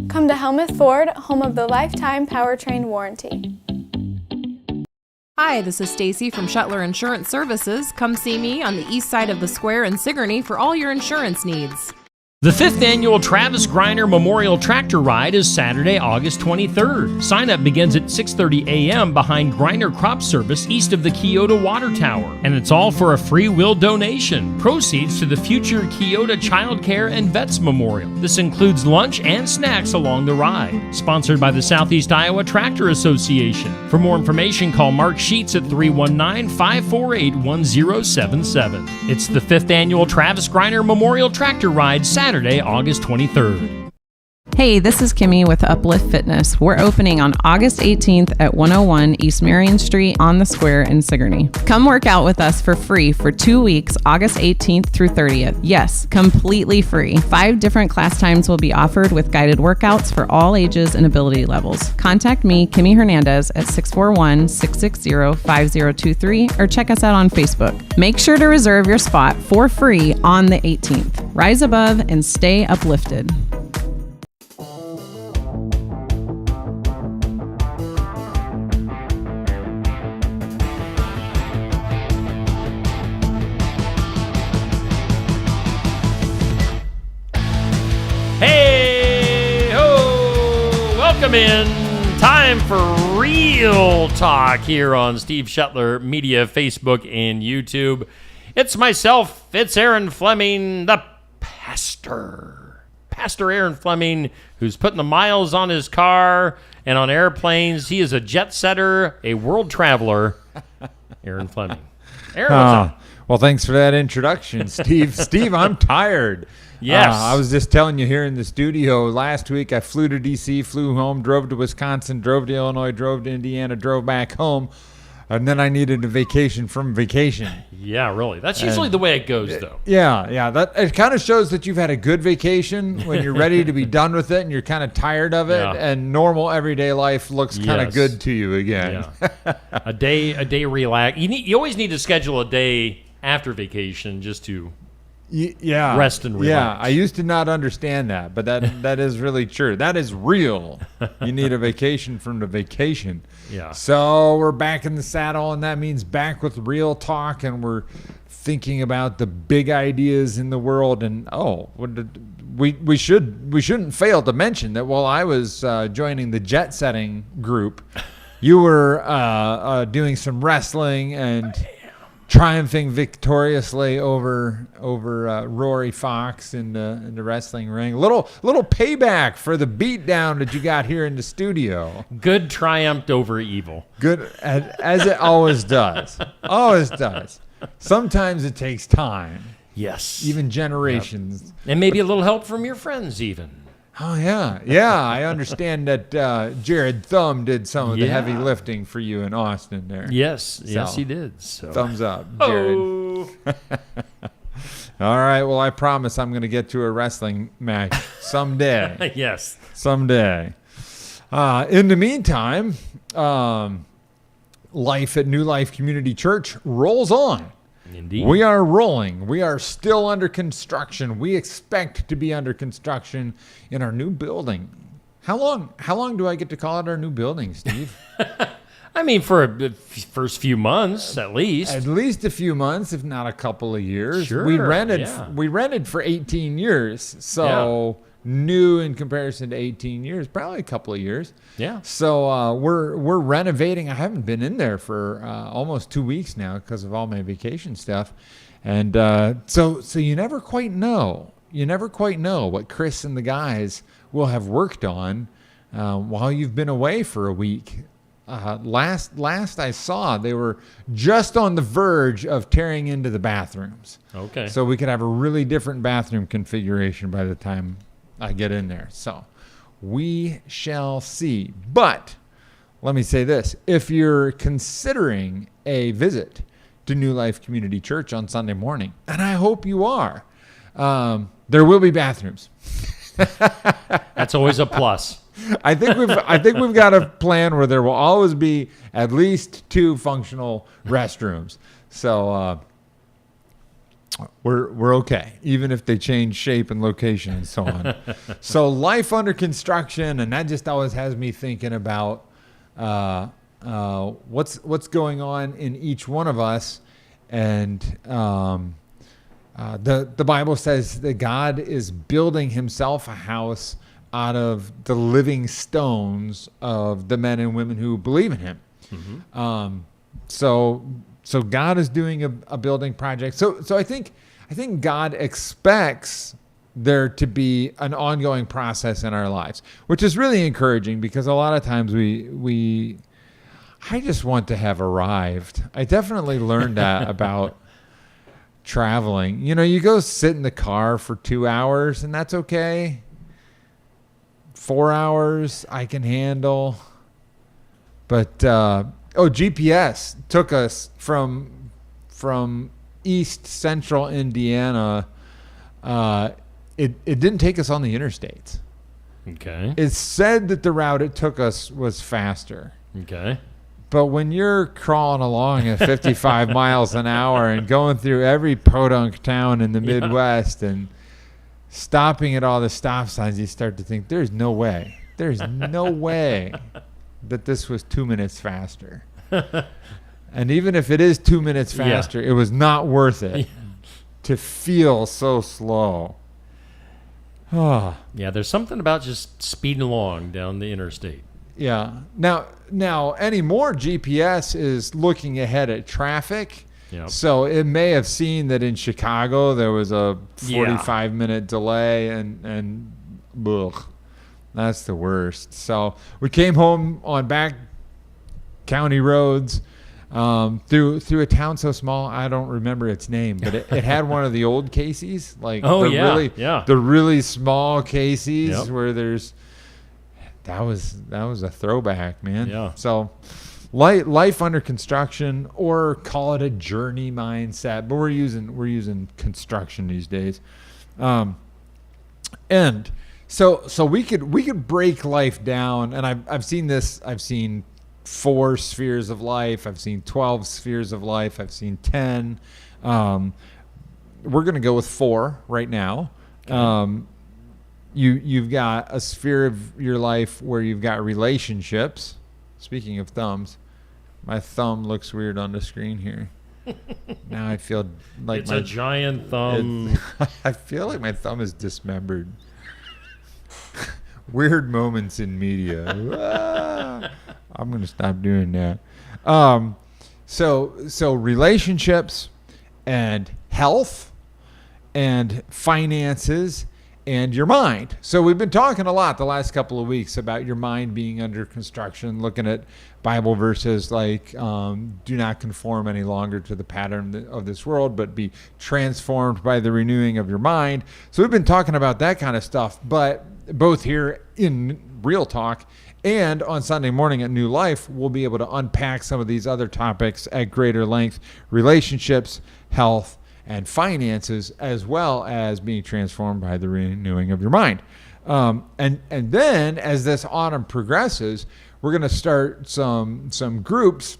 Come to Helmuth Ford, home of the lifetime powertrain warranty. Hi, this is Stacy from Shuttler Insurance Services. Come see me on the east side of the square in Sigourney for all your insurance needs. The 5th annual Travis Griner Memorial Tractor Ride is Saturday, August 23rd. Sign-up begins at 6:30 a.m. behind Griner Crop Service east of the Keota Water Tower. And it's all for a free will donation. Proceeds to the future Keota Child Care and Vets Memorial. This includes lunch and snacks along the ride. Sponsored by the Southeast Iowa Tractor Association. For more information, call Mark Sheets at 319-548-1077. It's the 5th annual Travis Griner Memorial Tractor Ride, Saturday, August 23rd. Hey, this is Kimmy with Uplift Fitness. We're opening on August 18th at 101 East Marion Street on the Square in Sigourney. Come work out with us for free for 2 weeks, August 18th through 30th. Yes, completely free. 5 different class times will be offered with guided workouts for all ages and ability levels. Contact me, Kimmy Hernandez, at 641-660-5023 or check us out on Facebook. Make sure to reserve your spot for free on the 18th. Rise above and stay uplifted. Hey ho! Welcome in. Time for real talk here on Steve Shuttler Media, Facebook, and YouTube. It's myself, it's Aaron Fleming, the pastor. Pastor Aaron Fleming, who's putting the miles on his car and on airplanes. He is a jet setter, a world traveler. Aaron Fleming. Aaron, what's up? Well, thanks for that introduction, Steve. Steve, I'm tired. Yes. I was just telling you here in the studio last week, I flew to D.C., flew home, drove to Wisconsin, drove to Illinois, drove to Indiana, drove back home, and then I needed a vacation from vacation. Yeah, really. That's usually the way it goes, though. Yeah. That it kind of shows that you've had a good vacation when you're ready to be done with it and you're kind of tired of it, and normal everyday life looks kind of good to you again. Yeah. a day relax. You always need to schedule a day after vacation just to rest and relax. Yeah, I used to not understand that, but that is really true. That is real. You need a vacation from the vacation. Yeah. So we're back in the saddle, and that means back with real talk, and we're thinking about the big ideas in the world. And we shouldn't fail to mention that while I was joining the jet setting group, you were doing some wrestling and triumphing victoriously over Rory Fox in the wrestling ring. Little payback for the beatdown that you got here in the studio. Good triumphed over evil. Good, as it always does. Always does. Sometimes it takes time. Yes. Even generations. Yep. And maybe a little help from your friends even. Oh, yeah. Yeah, I understand that Jared Thumb did some of the heavy lifting for you in Austin there. Yes, he did. So. Thumbs up, Jared. Oh. All right, well, I promise I'm going to get to a wrestling match someday. Yes. Someday. In the meantime, life at New Life Community Church rolls on. Indeed. We are rolling. We are still under construction. We expect to be under construction in our new building. How long do I get to call it our new building, Steve? I mean, for the first few months, at least. At least a few months, if not a couple of years. Sure. We rented for 18 years. So new in comparison to 18 years, probably a couple of years. Yeah. So we're renovating. I haven't been in there for almost 2 weeks now because of all my vacation stuff. And so you never quite know. You never quite know what Chris and the guys will have worked on while you've been away for a week. Last I saw, they were just on the verge of tearing into the bathrooms. Okay. So we could have a really different bathroom configuration by the time I get in there. So we shall see. But let me say this. If you're considering a visit to New Life Community Church on Sunday morning, and I hope you are, there will be bathrooms. That's always a plus. I think we've got a plan where there will always be at least 2 functional restrooms. So we're okay, even if they change shape and location and so on. So life under construction, and that just always has me thinking about what's going on in each one of us. And the Bible says that God is building himself a house out of the living stones of the men and women who believe in him. Mm-hmm. So God is doing a building project. So I think God expects there to be an ongoing process in our lives, which is really encouraging, because a lot of times I just want to have arrived. I definitely learned that about traveling. You go sit in the car for 2 hours, and that's okay. 4 hours I can handle. But GPS took us from east central Indiana. It didn't take us on the interstates. Okay. It said that the route it took us was faster. Okay. But when you're crawling along at 55 miles an hour and going through every podunk town in the Midwest and stopping at all the stop signs, you start to think, there's no way that this was 2 minutes faster. And even if it is 2 minutes faster, it was not worth it to feel so slow. Yeah, there's something about just speeding along down the interstate. Yeah. Now anymore, GPS is looking ahead at traffic. Yep. So it may have seen that in Chicago there was a 45-minute delay, and ugh, that's the worst. So we came home on back county roads through a town so small I don't remember its name, but it had one of the old Casey's, like the really small Casey's where there's. That was a throwback, man. Yeah. So life under construction, or call it a journey mindset, but we're using construction these days. And so we could break life down, and I've seen this. I've seen 4 spheres of life. I've seen 12 spheres of life. I've seen 10. We're gonna go with 4 right now. Okay. You've got a sphere of your life where you've got relationships. Speaking of thumbs, my thumb looks weird on the screen here. Now I feel like it's a giant thumb. I feel like my thumb is dismembered. Weird moments in media. I'm going to stop doing that. So relationships and health and finances and your mind. So we've been talking a lot the last couple of weeks about your mind being under construction, looking at Bible verses like do not conform any longer to the pattern of this world, but be transformed by the renewing of your mind. So we've been talking about that kind of stuff, but both here in Real Talk and on Sunday morning at New Life, we'll be able to unpack some of these other topics at greater length: relationships, health, and finances, as well as being transformed by the renewing of your mind. And then as this autumn progresses, we're going to start some groups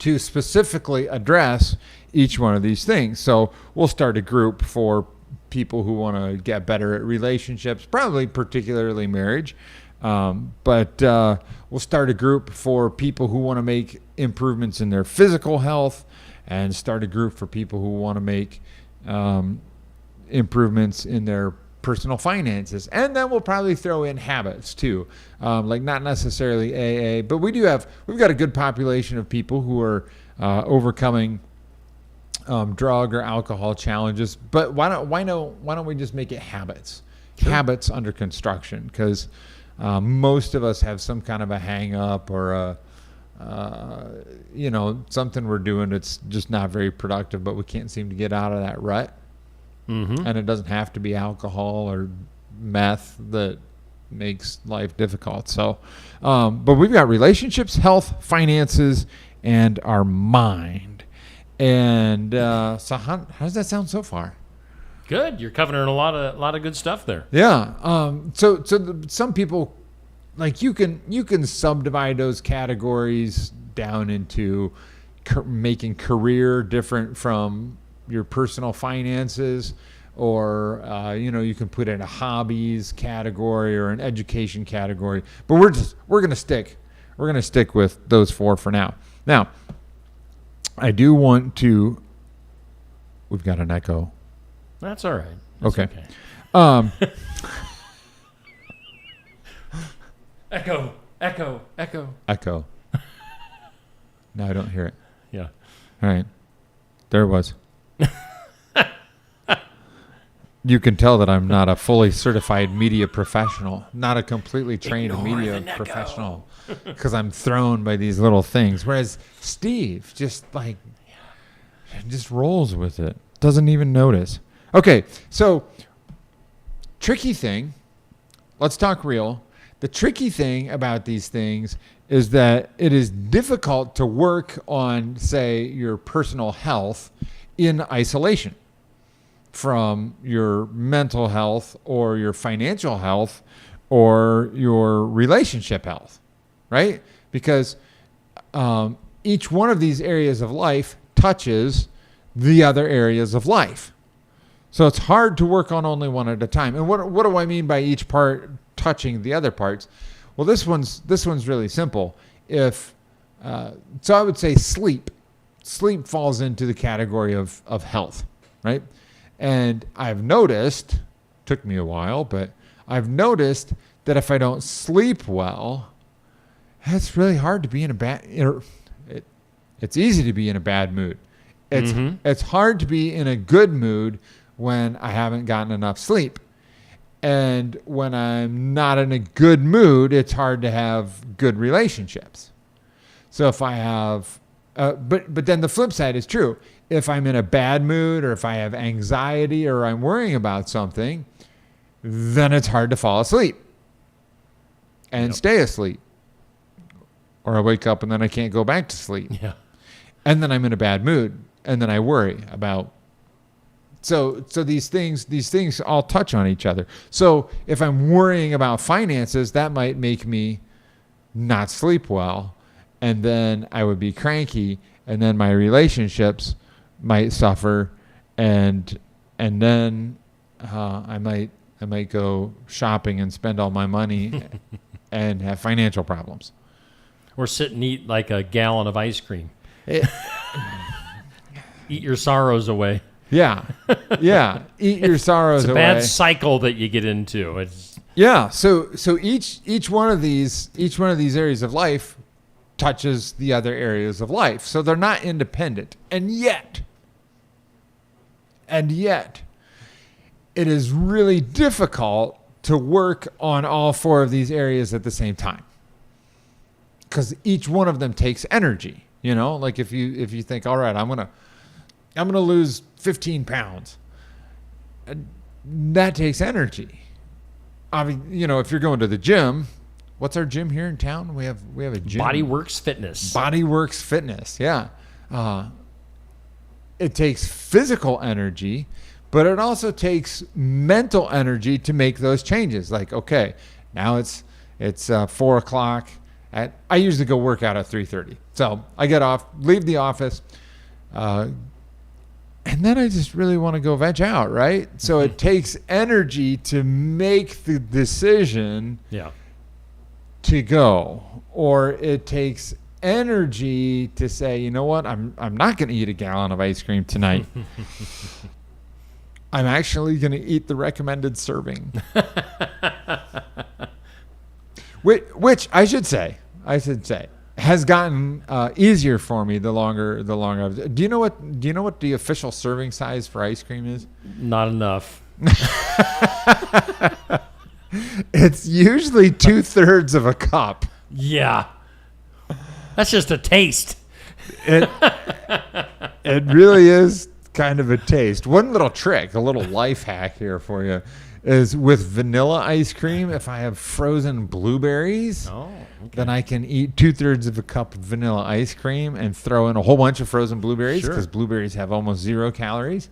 to specifically address each one of these things. So we'll start a group for people who want to get better at relationships, probably particularly marriage. But we'll start a group for people who want to make improvements in their physical health, and start a group for people who want to make improvements in their personal finances. And then we'll probably throw in habits too, like not necessarily AA, but we've got a good population of people who are overcoming drug or alcohol challenges. But why don't we just make it habits? Sure. Habits under construction, because most of us have some kind of a hang up or something we're doing that's just not very productive, but we can't seem to get out of that rut. Mm-hmm. And it doesn't have to be alcohol or meth that makes life difficult. So, but we've got relationships, health, finances, and our mind. And so how does that sound so far? Good. You're covering a lot of good stuff there. Yeah. Some people, like, you can subdivide those categories down into making career different from your personal finances, or you can put it in a hobbies category or an education category. But we're gonna stick with those 4 for now. Now, I do want to. We've got an echo. That's all right. That's okay. Echo. No, I don't hear it. Yeah. All right. There it was. You can tell that I'm not a fully certified media professional, not a completely trained media professional, because I'm thrown by these little things. Whereas Steve just rolls with it, doesn't even notice. Okay, so tricky thing. Let's talk real. The tricky thing about these things is that it is difficult to work on, say, your personal health in isolation from your mental health or your financial health or your relationship health, right? Because each one of these areas of life touches the other areas of life. So it's hard to work on only one at a time. And what do I mean by each part touching the other parts? Well, this one's really simple. So I would say sleep. Sleep falls into the category of health, right? And I've noticed, took me a while, but I've noticed that if I don't sleep well, it's really hard to be in a bad. It's easy to be in a bad mood. It's hard to be in a good mood when I haven't gotten enough sleep. And when I'm not in a good mood, it's hard to have good relationships. So if I have, but then the flip side is true. If I'm in a bad mood, or if I have anxiety, or I'm worrying about something, then it's hard to fall asleep and stay asleep. Or I wake up and then I can't go back to sleep. Yeah. And then I'm in a bad mood, and then I worry about. So these things all touch on each other. So if I'm worrying about finances, that might make me not sleep well, and then I would be cranky, and then my relationships might suffer, and then I might go shopping and spend all my money and have financial problems. Or sit and eat like a gallon of ice cream. Eat your sorrows away. Yeah. Eat your sorrows away. It's a bad cycle that you get into. Yeah. So each one of these areas of life touches the other areas of life. So they're not independent. And yet it is really difficult to work on all 4 of these areas at the same time, because each one of them takes energy. Like if you think, all right, I'm gonna lose 15 pounds. That takes energy. I mean, if you're going to the gym, what's our gym here in town? We have a gym. Bodyworks Fitness. Bodyworks Fitness, yeah. It takes physical energy, but it also takes mental energy to make those changes. Like, okay, now it's 4 o'clock. I usually go work out at 3:30. So I get off, leave the office, and then I just really want to go veg out, right? So it takes energy to make the decision to go, or it takes energy to say, you know what, I'm not going to eat a gallon of ice cream tonight. I'm actually going to eat the recommended serving. Which I should say, has gotten easier for me the longer I've. Do you know what the official serving size for ice cream is? Not enough. It's usually 2/3 of a cup. Yeah, that's just a taste. It really is kind of a taste. One little trick, a little life hack here for you, is with vanilla ice cream. If I have frozen blueberries, then I can eat 2/3 of a cup of vanilla ice cream and throw in a whole bunch of frozen blueberries, because blueberries have almost 0 calories.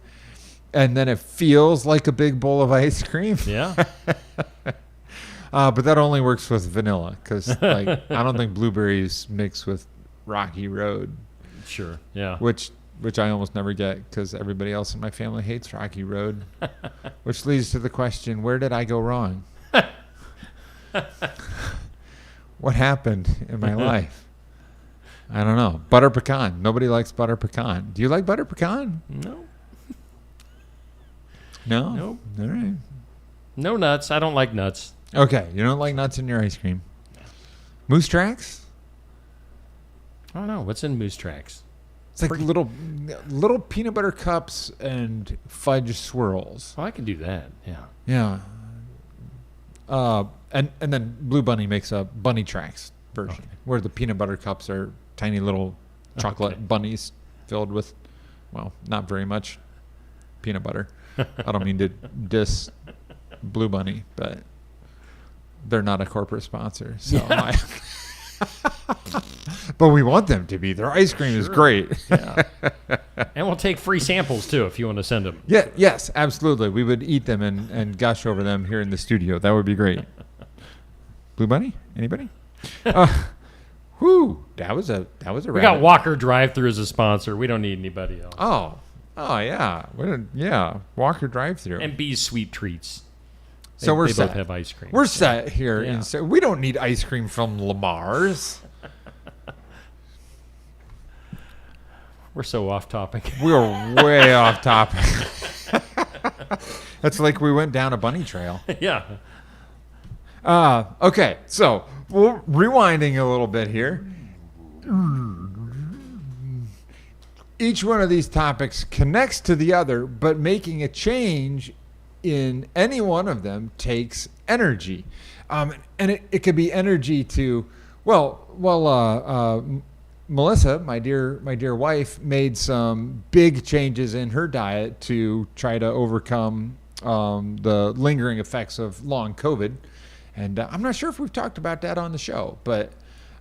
And then it feels like a big bowl of ice cream. Yeah. But that only works with vanilla, because I don't think blueberries mix with Rocky Road. Sure. Yeah. Which which I almost never get because everybody else in my family hates Rocky Road, which leads to the question, where did I go wrong? What happened in my life? I don't know. Butter pecan. Nobody likes butter pecan. Do you like butter pecan? No. No? Nope. All right. No nuts. I don't like nuts. Okay. You don't like nuts in your ice cream. Moose tracks? I don't know. What's in Moose Tracks? It's like little peanut butter cups and fudge swirls. Oh, I can do that. Yeah. Yeah. And then Blue Bunny makes a bunny tracks version where the peanut butter cups are tiny little chocolate bunnies filled with, well, not very much peanut butter. I don't mean to diss Blue Bunny, but they're not a corporate sponsor. So but we want them to be. Their ice cream is great. Yeah. And we'll take free samples, too, if you want to send them. Yeah, yes, absolutely. We would eat them and gush over them here in the studio. That would be great. Blue Bunny? Anybody? Whew. That was a We got Walker Drive-Thru as a sponsor. We don't need anybody else. Oh, yeah. Yeah. Walker Drive-Thru. And B's Sweet Treats. So we're they set. both have ice cream. We're set here. Yeah. We don't need ice cream from Lamar's. We're so off topic. We're way off topic. That's like we went down a bunny trail. Yeah. Okay, so we're rewinding a little bit here. Each one of these topics connects to the other, but making a change in any one of them takes energy. And it could be energy to, Melissa, my dear wife, made some big changes in her diet to try to overcome the lingering effects of long COVID. And I'm not sure if we've talked about that on the show, but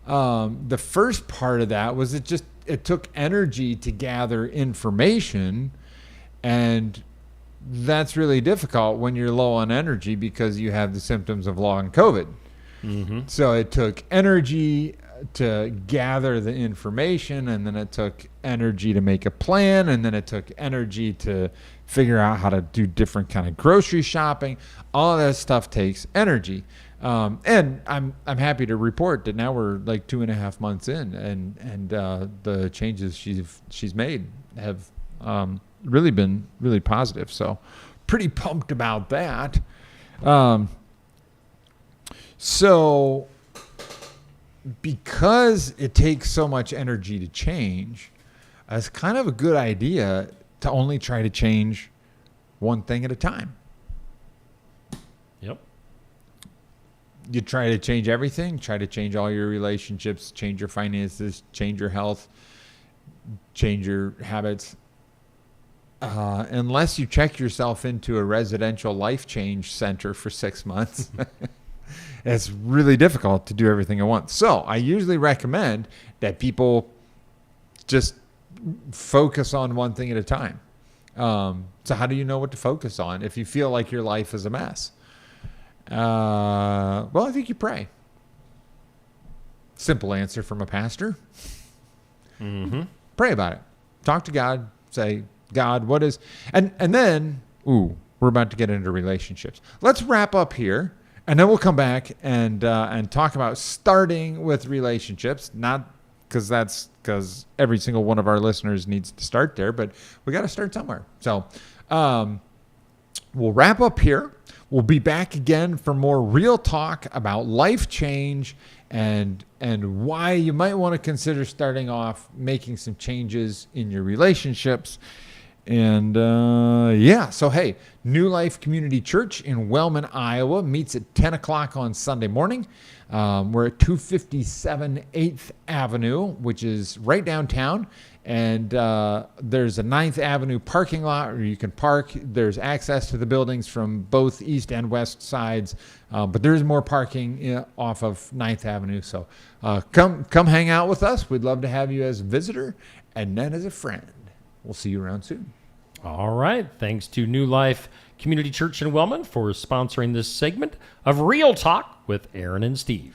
the first part of that was it took energy to gather information, and that's really difficult when you're low on energy because you have the symptoms of long COVID. Mm-hmm. So it took energy to gather the information, and then it took energy to make a plan, and then it took energy to figure out how to do different kind of grocery shopping. All that stuff takes energy. And I'm happy to report that now we're like 2.5 months in, and the changes she's made have really been really positive. So pretty pumped about that. So because it takes so much energy to change, it's kind of a good idea to only try to change one thing at a time. Yep. You try to change everything, try to change all your relationships, change your finances, change your health, change your habits. Unless you check yourself into a residential life change center for 6 months, it's really difficult to do everything at once. So I usually recommend that people just focus on one thing at a time. So how do you know what to focus on if you feel like your life is a mess? Well, I think you pray. Simple answer from a pastor. Mm-hmm. Pray about it. Talk to God. Say, God, what is... And then, we're about to get into relationships. Let's wrap up here, and then we'll come back and talk about starting with relationships. Not because every single one of our listeners needs to start there, but we got to start somewhere. So we'll wrap up here. We'll be back again for more real talk about life change and why you might want to consider starting off making some changes in your relationships. And so hey, New Life Community Church in Wellman, Iowa meets at 10 o'clock on Sunday morning. We're at 257 8th Avenue, which is right downtown. And there's a 9th Avenue parking lot where you can park. There's access to the buildings from both east and west sides. But there's more parking off of 9th Avenue. So come hang out with us. We'd love to have you as a visitor and then as a friend. We'll see you around soon. All right. Thanks to New Life Community Church in Wellman for sponsoring this segment of Real Talk with Aaron and Steve.